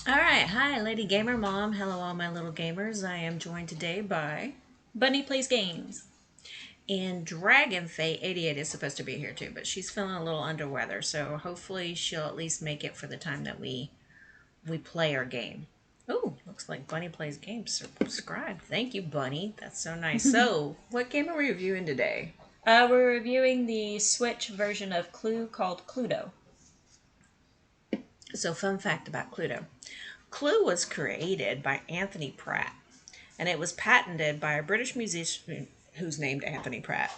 All right, hi, Lady Gamer Mom. Hello, all my little gamers. I am joined today by Bunny plays games. and Dragon Fate 88 is supposed to be here too, but she's feeling a little under weather, so hopefully she'll at least make it for the time that we play our game. Oh, looks like Bunny plays games. Subscribe. Thank you, Bunny. That's so nice. So, what game are we reviewing today? We're reviewing the Switch version of Clue called Cluedo. So, fun fact about Cluedo: Clue was created by Anthony Pratt, and it was patented by a British musician who's named Anthony Pratt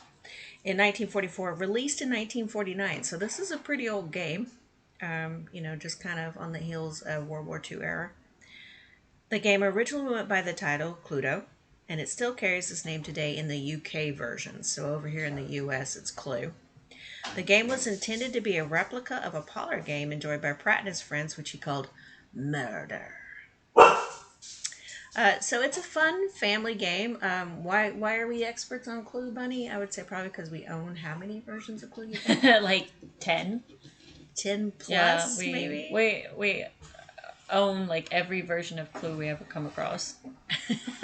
in 1944, released in 1949. So this is a pretty old game, just kind of on the heels of World War II era. The game originally went by the title Cluedo, and it still carries this name today in the UK version. So over here in the US, it's Clue. The game was intended to be a replica of a parlor game enjoyed by Pratt and his friends, which he called Murder. So it's a fun family game. Why are we experts on Clue, Bunny? I would say probably because we own how many versions of Clue you think? Like 10. 10 plus, Yeah, maybe? we own like every version of Clue we ever come across.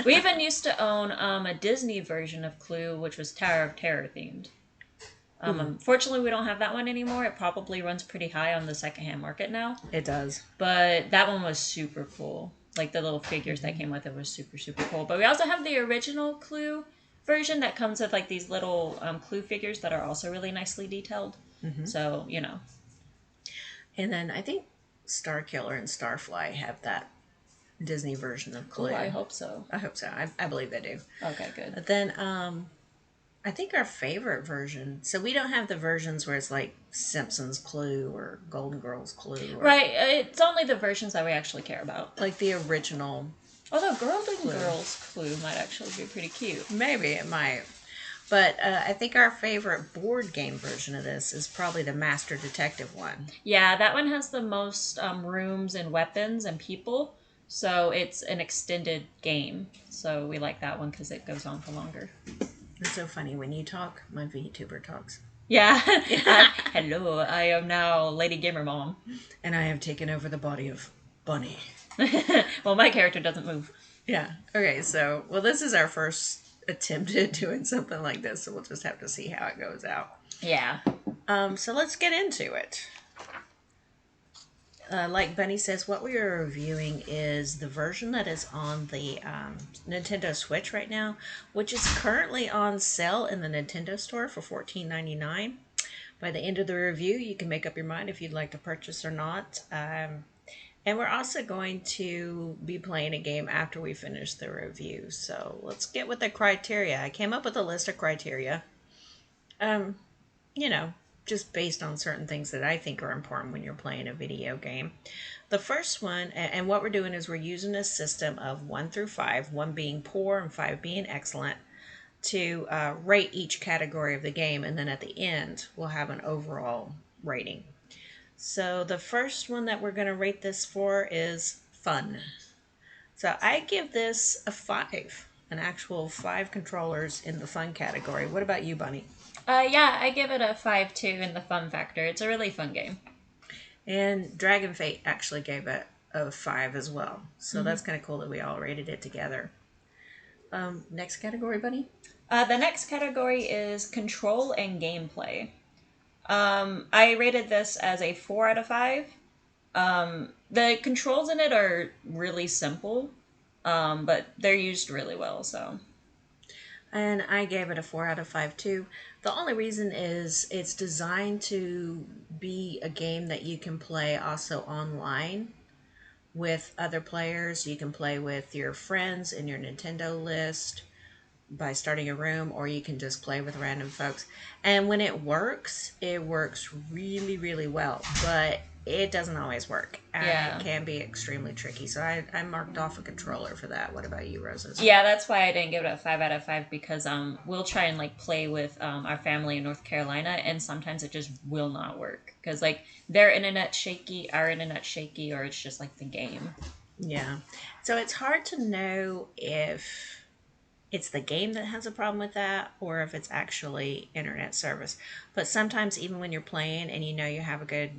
We even used to own a Disney version of Clue, which was Tower of Terror themed. Unfortunately, we don't have that one anymore. It probably runs pretty high on the secondhand market now. It does. But that one was super cool. Like the little figures that came with it was super, super cool. But we also have the original Clue version that comes with like these little Clue figures that are also really nicely detailed. So, And then I think Starkiller and Starfly have that Disney version of Clue. Ooh, I hope so. I hope so. I believe they do. Okay, good. But then I think our favorite version, so we don't have the versions where it's like Simpsons Clue or Golden Girls Clue. Or, Right, it's only the versions that we actually care about. like the original. Although Golden Girls Clue might actually be pretty cute. Maybe it might. But I think our favorite board game version of this is probably the Master Detective one. Yeah, that one has the most rooms and weapons and people. So it's an extended game. So we like that one because it goes on for longer. It's so funny. When you talk, my VTuber talks. Yeah. Hello, I am now Lady Gamer Mom. And I have taken over the body of Bunny. Well, my character doesn't move. Yeah. Okay, so, well, this is our first attempt at doing something like this, so we'll just have to see how it goes out. Yeah. So let's get into it. Like Bunny says, what we are reviewing is the version that is on the Nintendo Switch right now, which is currently on sale in the Nintendo Store for $14.99. By the end of the review, you can make up your mind if you'd like to purchase or not. And we're also going to be playing a game after we finish the review. So let's get with the criteria. I came up with a list of criteria. Um, you know, just based on certain things that I think are important when you're playing a video game. The first one, and what we're doing is we're using a system of 1 through 5, 1 being poor and 5 being excellent, to rate each category of the game, and then at the end, we'll have an overall rating. So the first one that we're going to rate this for is fun. So I give this a 5, an actual 5 controllers in the fun category. What about you, Bunny? Yeah, I give it a 5 2 in the fun factor. It's a really fun game. And Dragon Fate actually gave it a 5 as well. So that's kind of cool that we all rated it together. Next category, Bunny? The next category is control and gameplay. I rated this as a 4 out of 5. The controls in it are really simple, but they're used really well, so. And I gave it a 4 out of 5 too. The only reason is it's designed to be a game that you can play also online with other players. You can play with your friends in your Nintendo list by starting a room, or you can just play with random folks. And when it works really, really well. But it doesn't always work. And Yeah. it can be extremely tricky. So I marked off a controller for that. What about you, Roses? Yeah, that's why I didn't give it a 5 out of 5 because we'll try and like play with our family in North Carolina, and sometimes it just will not work because like their internet's shaky, our internet's shaky, or it's just like the game. Yeah. So it's hard to know if it's the game that has a problem with that or if it's actually internet service. But sometimes even when you're playing and you know you have a good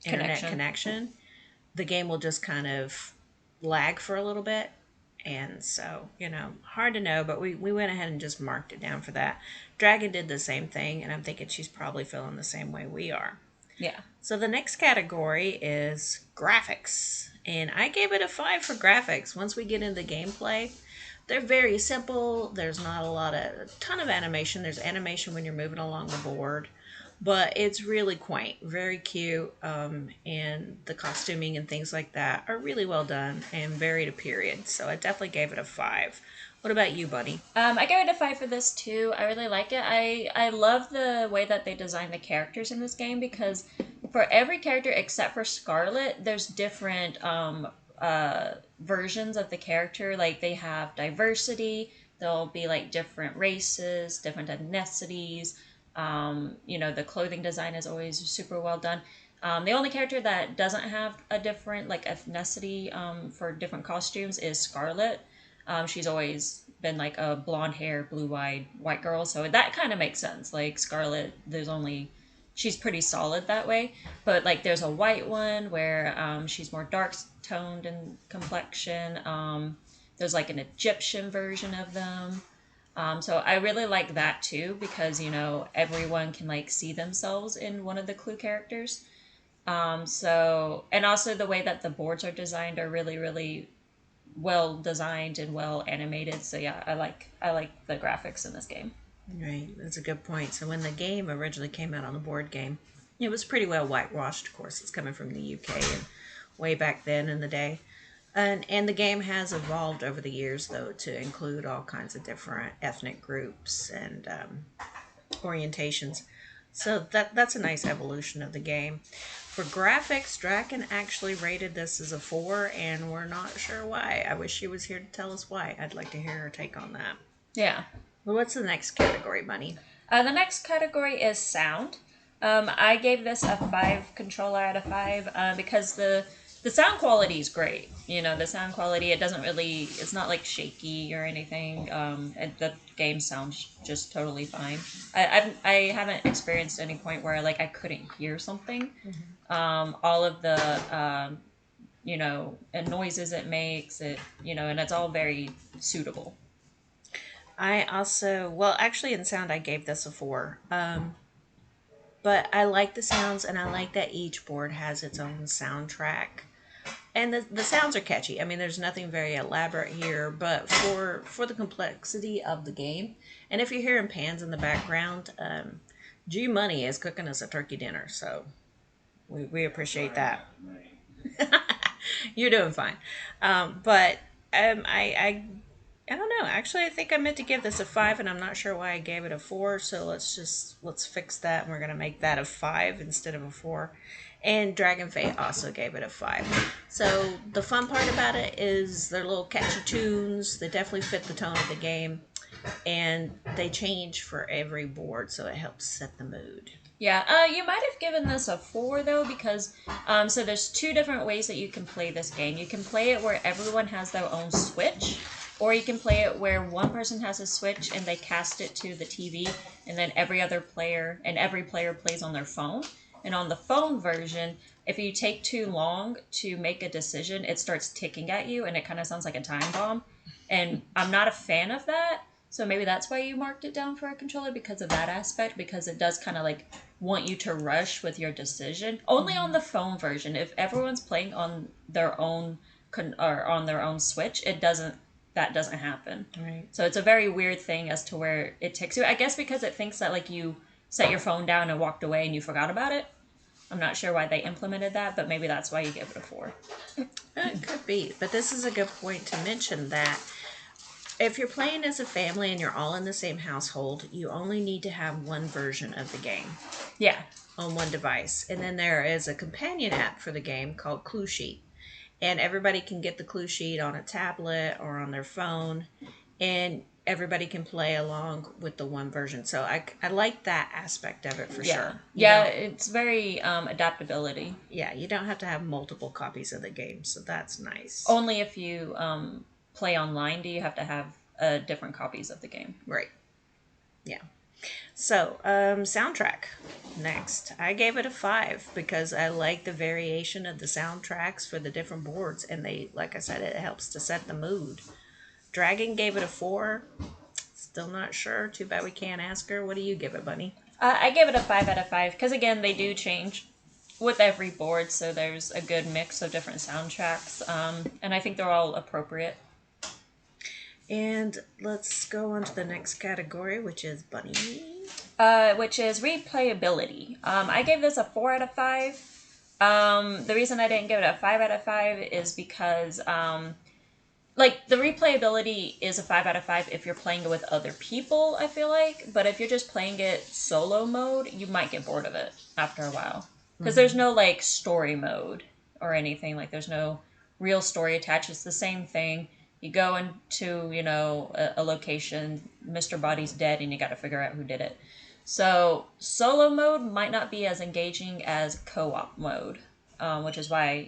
internet Connection. connection, the game will just kind of lag for a little bit. And so, hard to know, but we went ahead and just marked it down for that. Dragon did the same thing, and I'm thinking she's probably feeling the same way we are. Yeah. So the next category is graphics. And I gave it a 5 for graphics. Once we get into gameplay, they're very simple. There's not a ton of animation. There's animation when you're moving along the board, but it's really quaint, very cute, and the costuming and things like that are really well done and very to period. So I definitely gave it a 5. What about you, Bunny? I gave it a 5 for this too. I really like it. I love the way that they designed the characters in this game because for every character except for Scarlet, there's different versions of the character. Like they have diversity. There'll be like different races, different ethnicities. The clothing design is always super well done. The only character that doesn't have a different like ethnicity for different costumes is Scarlet. She's always been like a blonde hair, blue eyed white girl, so that kind of makes sense. Like Scarlet, she's pretty solid that way. But like there's a white one where she's more dark toned in complexion. There's like an Egyptian version of them. So I really like that too because everyone can like see themselves in one of the Clue characters. And also the way that the boards are designed are really really well designed and well animated. So yeah, I like the graphics in this game. Right, that's a good point. So when the game originally came out on the board game, it was pretty well whitewashed. Of course, it's coming from the UK and way back then in the day. And the game has evolved over the years, though, to include all kinds of different ethnic groups and orientations. So that's a nice evolution of the game. For graphics, Draken actually rated this as a 4, and we're not sure why. I wish she was here to tell us why. I'd like to hear her take on that. Yeah. Well, what's the next category, Bunny? The next category is sound. I gave this a 5 controller out of 5 because the sound quality is great. The sound quality, it's not like shaky or anything. And the game sounds just totally fine. I haven't experienced any point where like I couldn't hear something. All of the and noises it makes and it's all very suitable. I also, well, actually, in sound, I gave this a 4. But I like the sounds, and I like that each board has its own soundtrack. And the sounds are catchy. I mean, there's nothing very elaborate here, but for the complexity of the game, and if you're hearing pans in the background, G Money is cooking us a turkey dinner, so we appreciate that. You're doing fine. But I don't know. Actually, I think I meant to give this a 5, and I'm not sure why I gave it a 4. So let's fix that, and we're gonna make that a 5 instead of a 4. And Dragon Fate also gave it a 5. So the fun part about it is they're little catchy tunes. They definitely fit the tone of the game, and they change for every board, so it helps set the mood. Yeah, you might have given this a 4 though because so there's two different ways that you can play this game. You can play it where everyone has their own Switch, or you can play it where one person has a Switch and they cast it to the TV, and then every player plays on their phone. And on the phone version, if you take too long to make a decision, it starts ticking at you and it kind of sounds like a time bomb. And I'm not a fan of that. So maybe that's why you marked it down for a controller because of that aspect, because it does kind of like want you to rush with your decision. Only on the phone version. If everyone's playing on their own or on their own Switch, that doesn't happen. Right. So it's a very weird thing as to where it ticks you. I guess because it thinks that like you set your phone down and walked away and you forgot about it. I'm not sure why they implemented that, but maybe that's why you give it a 4. It could be. But this is a good point to mention that if you're playing as a family and you're all in the same household, you only need to have one version of the game. Yeah. On one device. And then there is a companion app for the game called Clue Sheet. And everybody can get the Clue Sheet on a tablet or on their phone. And everybody can play along with the one version. So I like that aspect of it for sure. It's very adaptability. Yeah, you don't have to have multiple copies of the game. So that's nice. Only if you play online do you have to have different copies of the game. Right. Yeah. So, soundtrack. Next, I gave it a 5 because I like the variation of the soundtracks for the different boards, and they, like I said, it helps to set the mood. Dragon gave it a 4. Still not sure. Too bad we can't ask her. What do you give it, Bunny? I give it a 5 out of 5 because again they do change with every board, so there's a good mix of different soundtracks, and I think they're all appropriate. And let's go on to the next category, which is Bunny. Which is replayability. I gave this a 4 out of 5. The reason I didn't give it a 5 out of 5 is because like the replayability is a 5 out of 5 if you're playing it with other people, I feel like, but if you're just playing it solo mode, you might get bored of it after a while because there's no like story mode or anything. Like there's no real story attached. It's the same thing. You go into a location, Mr. Body's dead, and you got to figure out who did it. So solo mode might not be as engaging as co-op mode, which is why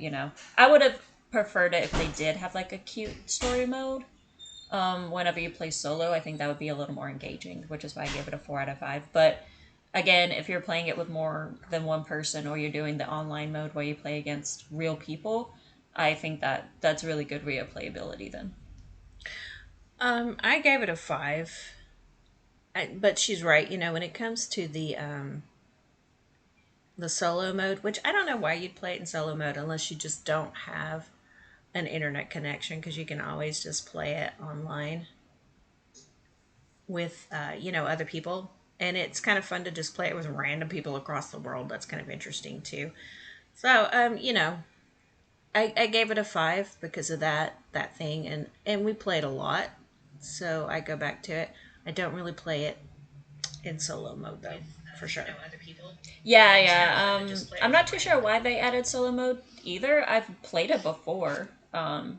I would have preferred it if they did have like a cute story mode. Whenever you play solo, I think that would be a little more engaging, which is why I gave it a 4 out of 5. But again, if you're playing it with more than one person, or you're doing the online mode where you play against real people, I think that's really good replayability then. I gave it a 5. But she's right. When it comes to the solo mode, which I don't know why you'd play it in solo mode unless you just don't have an internet connection, because you can always just play it online with other people, and it's kind of fun to just play it with random people across the world. That's kind of interesting too. So I gave it a 5 because of that thing, and we played a lot, so I go back to it. I don't really play it in solo mode though, for sure. Yeah, yeah. I'm not too sure why they added solo mode either. I've played it before, but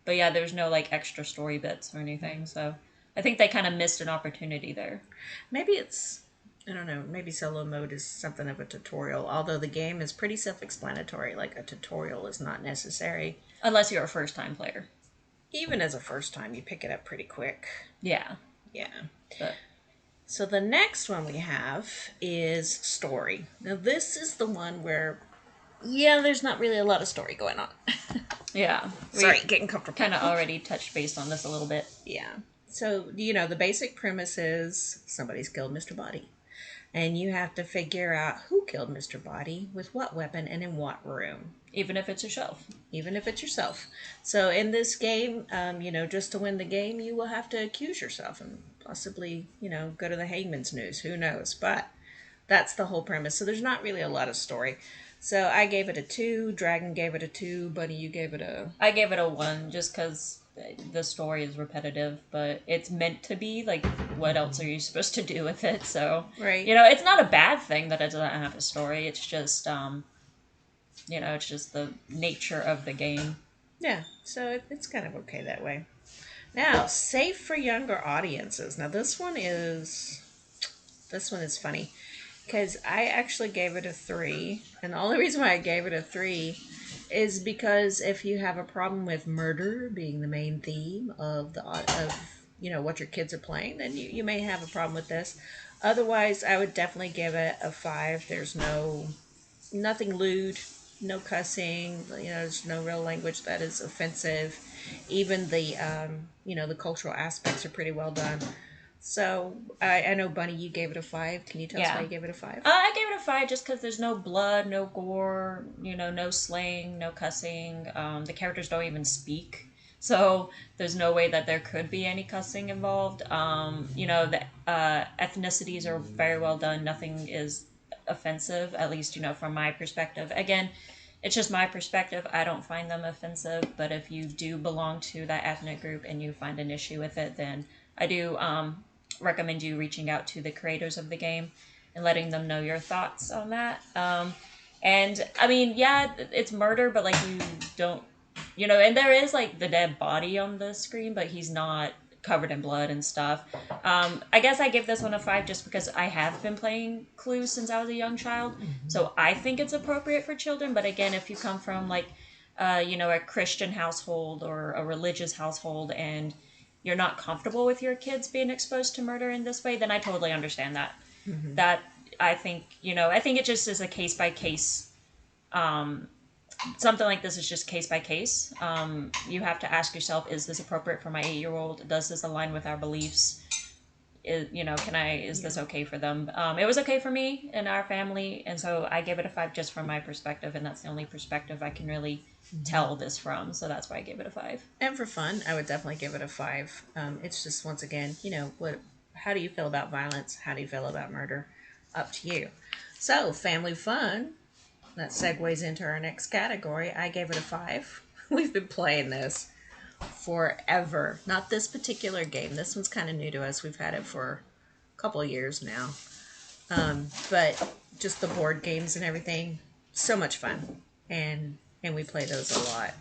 yeah, there's no like extra story bits or anything. So I think they kind of missed an opportunity there. Maybe it's, I don't know, maybe solo mode is something of a tutorial, although the game is pretty self explanatory. Like a tutorial is not necessary. Unless you're a first time player. Even as a first time, you pick it up pretty quick. Yeah. Yeah. But So the next one we have is story. Now, this is the one where, yeah, there's not really a lot of story going on. yeah. Sorry, getting comfortable. Kind of already touched base on this a little bit. Yeah. So, the basic premise is somebody's killed Mr. Body. And you have to figure out who killed Mr. Body, with what weapon, and in what room. Even if it's yourself. Even if it's yourself. So in this game, just to win the game, you will have to accuse yourself and possibly, go to the hangman's noose. Who knows? But that's the whole premise. So there's not really a lot of story. So I gave it a 2. Dragon gave it a 2. Bunny, you gave it a... I gave it a 1 just because the story is repetitive, but it's meant to be. Like, what else are you supposed to do with it? So, right. It's not a bad thing that it doesn't have a story. It's just, it's just the nature of the game. Yeah, so it's kind of okay that way. Now, safe for younger audiences. Now, this one is funny because I actually gave it a 3, and the only reason why I gave it a 3 is because if you have a problem with murder being the main theme of what your kids are playing, then you may have a problem with this. Otherwise, I would definitely give it a 5. There's nothing lewd, no cussing. There's no real language that is offensive. Even the cultural aspects are pretty well done. So I know, Bunny, you gave it a 5. Can you tell us why you gave it a 5? I gave it a 5 just because there's no blood, no gore, no slaying, no cussing. The characters don't even speak, so there's no way that there could be any cussing involved. The ethnicities are very well done. Nothing is offensive, at least from my perspective. Again, it's just my perspective. I don't find them offensive, but if you do belong to that ethnic group and you find an issue with it, then I do recommend you reaching out to the creators of the game and letting them know your thoughts on that. And I mean, yeah, it's murder, but like you don't, and there is like the dead body on the screen, but he's not covered in blood and stuff. I guess I give this one a 5 just because I have been playing Clue since I was a young child, so I think it's appropriate for children. But again, if you come from like, a Christian household or a religious household, and you're not comfortable with your kids being exposed to murder in this way, then I totally understand that. That I think, I think it just is a case by case. Something like this is just case by case. You have to ask yourself, is this appropriate for my 8-year-old? Does this align with our beliefs? Is this okay for them? It was okay for me and our family, and so I gave it a 5 just from my perspective, and that's the only perspective I can really tell this from. So that's why I gave it a 5. And for fun, I would definitely give it a 5. It's just, once again, what? How do you feel about violence? How do you feel about murder? Up to you. So, family fun. That segues into our next category. I gave it a 5. We've been playing this forever. Not this particular game. This one's kind of new to us. We've had it for a couple of years now. But just the board games and everything, so much fun. And we play those a lot.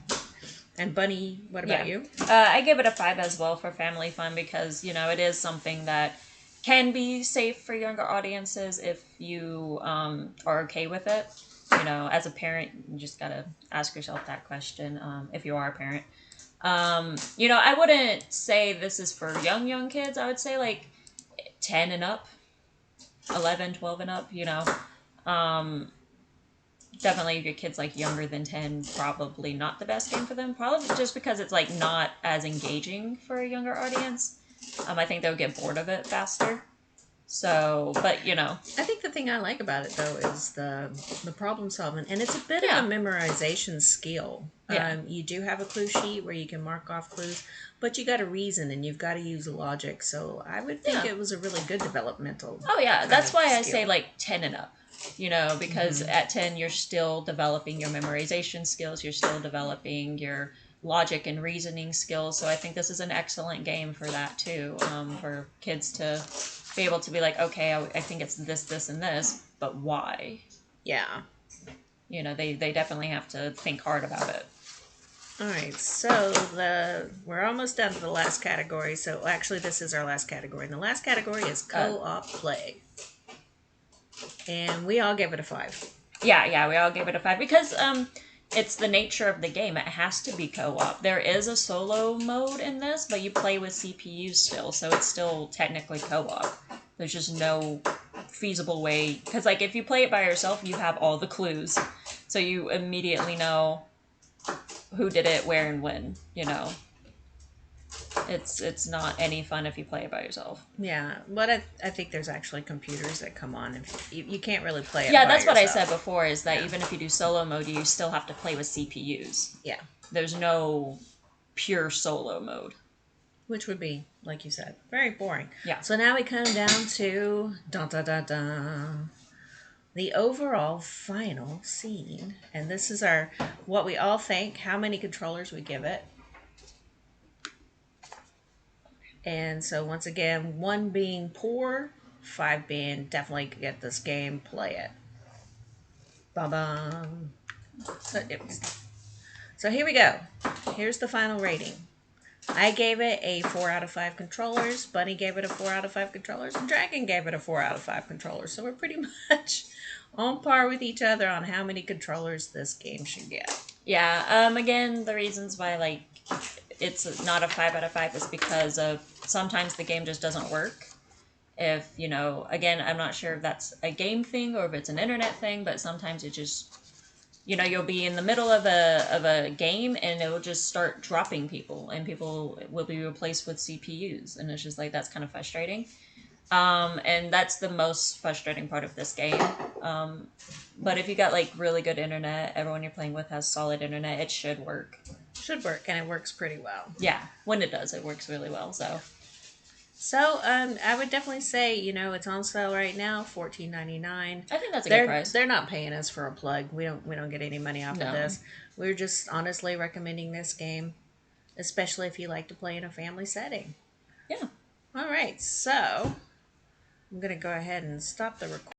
And Bunny, what about you? I give it a 5 as well for family fun because, it is something that can be safe for younger audiences if you are okay with it. As a parent, you just got to ask yourself that question if you are a parent. I wouldn't say this is for young kids. I would say like 10 and up, 11, 12 and up, Definitely if your kid's like younger than 10, probably not the best game for them. Probably just because it's like not as engaging for a younger audience. I think they'll get bored of it faster. So, but I think the thing I like about it though is the problem solving, and it's a bit of a memorization skill. Yeah. You do have a clue sheet where you can mark off clues, but you got to reason and you've got to use logic. So I would think it was a really good developmental. Oh yeah, that's why I skill. say like 10 and up. Because at 10 you're still developing your memorization skills, you're still developing your logic and reasoning skills. So I think this is an excellent game for that too, for kids to be able to be like, okay, I think it's this, and this, but why? Yeah. They definitely have to think hard about it. All right, so we're almost down to the last category. So actually, this is our last category, and the last category is co-op play. And we all gave it a 5. Yeah, we all gave it a 5 because it's the nature of the game. It has to be co-op. There is a solo mode in this, but you play with CPUs still, so it's still technically co-op. There's just no feasible way, because like if you play it by yourself, you have all the clues, so you immediately know who did it, where, and when. It's not any fun if you play it by yourself. Yeah, but I think there's actually computers that come on. If you can't really play it. Yeah, that's yourself. What I said before. Is that even if you do solo mode, you still have to play with CPUs. Yeah. There's no pure solo mode. Which would be, like you said, very boring. Yeah. So now we come down to the overall final scene, and this is what we all think. How many controllers we give it. And so once again, 1 being poor, 5 being definitely get this game, play it. Ba-bum. So here we go. Here's the final rating. I gave it a 4 out of 5 controllers. Bunny gave it a 4 out of 5 controllers. And Dragon gave it a 4 out of 5 controllers. So we're pretty much on par with each other on how many controllers this game should get. Yeah. Again, the reasons why it's not a 5 out of 5 is because of sometimes the game just doesn't work. If again, I'm not sure if that's a game thing or if it's an internet thing, but sometimes it just you'll be in the middle of a game and it will just start dropping people, and people will be replaced with CPUs, and it's just like that's kind of frustrating. And that's the most frustrating part of this game. But if you got really good internet, everyone you're playing with has solid internet, it should work. Should work, and it works pretty well. Yeah, when it does, it works really well. So I would definitely say, it's on sale right now, $14.99. I think that's a good price. They're not paying us for a plug. We don't get any money off of this. We're just honestly recommending this game, especially if you like to play in a family setting. Yeah. All right, so I'm gonna go ahead and stop the recording.